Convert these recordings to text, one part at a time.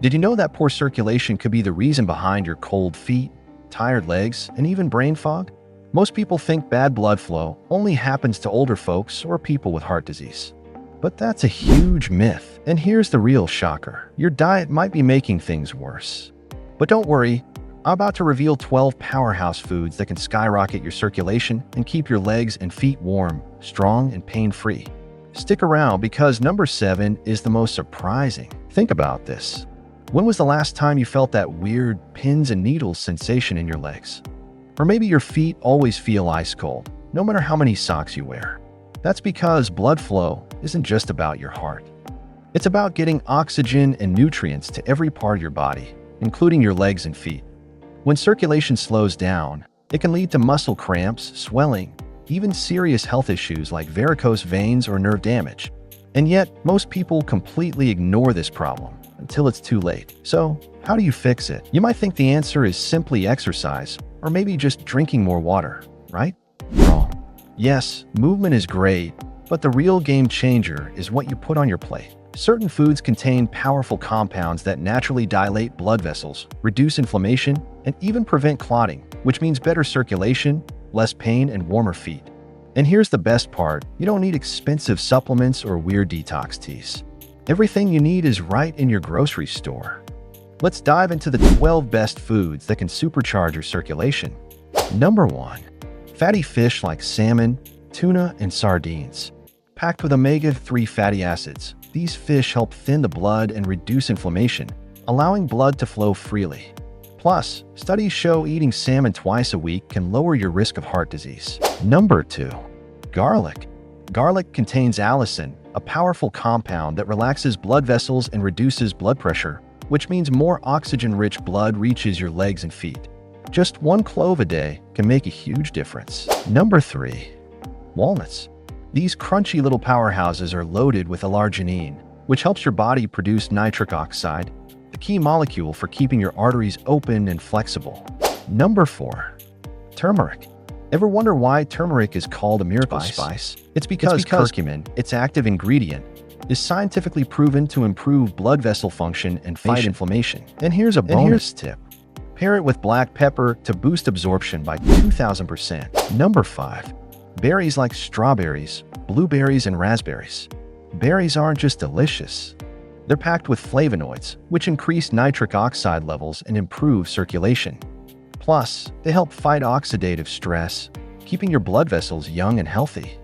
Did you know that poor circulation could be the reason behind your cold feet, tired legs, and even brain fog? Most people think bad blood flow only happens to older folks or people with heart disease. But that's a huge myth, and here's the real shocker. Your diet might be making things worse. But don't worry, I'm about to reveal 12 powerhouse foods that can skyrocket your circulation and keep your legs and feet warm, strong, and pain-free. Stick around because number 7 is the most surprising. Think about this. When was the last time you felt that weird pins and needles sensation in your legs? Or maybe your feet always feel ice cold, no matter how many socks you wear. That's because blood flow isn't just about your heart. It's about getting oxygen and nutrients to every part of your body, including your legs and feet. When circulation slows down, it can lead to muscle cramps, swelling, even serious health issues like varicose veins or nerve damage. And yet, most people completely ignore this problem until it's too late. So, how do you fix it? You might think the answer is simply exercise, or maybe just drinking more water, right? Wrong. Yes, movement is great, but the real game changer is what you put on your plate. Certain foods contain powerful compounds that naturally dilate blood vessels, reduce inflammation, and even prevent clotting, which means better circulation, less pain, and warmer feet. And here's the best part, you don't need expensive supplements or weird detox teas. Everything you need is right in your grocery store. Let's dive into the 12 best foods that can supercharge your circulation. Number 1. Fatty fish like salmon, tuna, and sardines. Packed with omega-3 fatty acids, these fish help thin the blood and reduce inflammation, allowing blood to flow freely. Plus, studies show eating salmon twice a week can lower your risk of heart disease. Number 2. Garlic. Garlic contains allicin, a powerful compound that relaxes blood vessels and reduces blood pressure, which means more oxygen-rich blood reaches your legs and feet. Just 1 clove a day can make a huge difference. Number 3. Walnuts. These crunchy little powerhouses are loaded with L-arginine, which helps your body produce nitric oxide, the key molecule for keeping your arteries open and flexible. Number 4. Turmeric. Ever wonder why turmeric is called a miracle spice? It's because curcumin, its active ingredient, is scientifically proven to improve blood vessel function and fight inflammation. And here's a bonus tip. Pair it with black pepper to boost absorption by 2,000%. Number 5. Berries like strawberries, blueberries, and raspberries. Berries aren't just delicious. They're packed with flavonoids, which increase nitric oxide levels and improve circulation. Plus, they help fight oxidative stress, keeping your blood vessels young and healthy.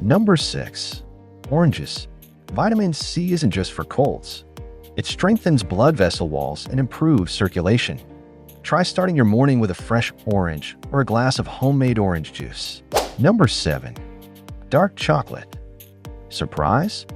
Number 6. Oranges. Vitamin C isn't just for colds. It strengthens blood vessel walls and improves circulation. Try starting your morning with a fresh orange or a glass of homemade orange juice. Number 7. Dark chocolate. Surprise?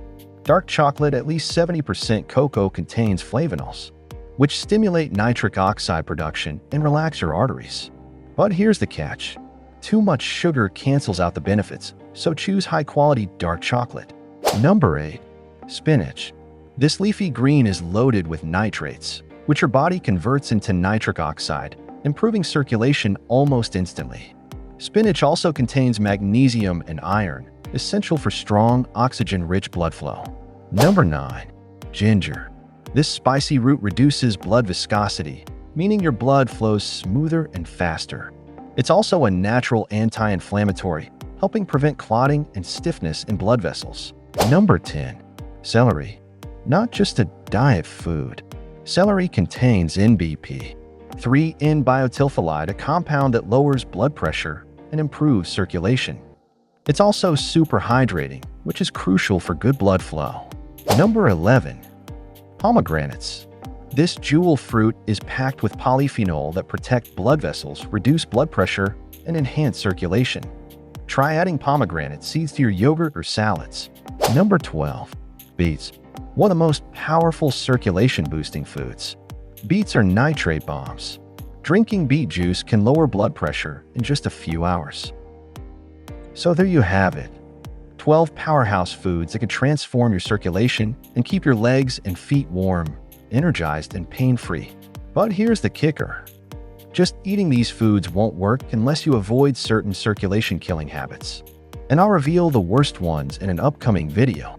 Dark chocolate, at least 70% cocoa, contains flavonols, which stimulate nitric oxide production and relax your arteries. But here's the catch. Too much sugar cancels out the benefits, so choose high-quality dark chocolate. Number 8. Spinach. This leafy green is loaded with nitrates, which your body converts into nitric oxide, improving circulation almost instantly. Spinach also contains magnesium and iron, essential for strong, oxygen-rich blood flow. Number 9. Ginger. This spicy root reduces blood viscosity, meaning your blood flows smoother and faster. It's also a natural anti-inflammatory, helping prevent clotting and stiffness in blood vessels. Number 10. Celery. Not just a diet food. Celery contains NBP, 3N-biotilphalide, a compound that lowers blood pressure and improves circulation. It's also super hydrating, which is crucial for good blood flow. Number 11. Pomegranates. This jewel fruit is packed with polyphenol that protect blood vessels, reduce blood pressure, and enhance circulation. Try adding pomegranate seeds to your yogurt or salads. Number 12. Beets. One of the most powerful circulation-boosting foods. Beets are nitrate bombs. Drinking beet juice can lower blood pressure in just a few hours. So there you have it. 12 powerhouse foods that can transform your circulation and keep your legs and feet warm, energized, and pain-free. But here's the kicker. Just eating these foods won't work unless you avoid certain circulation-killing habits. And I'll reveal the worst ones in an upcoming video.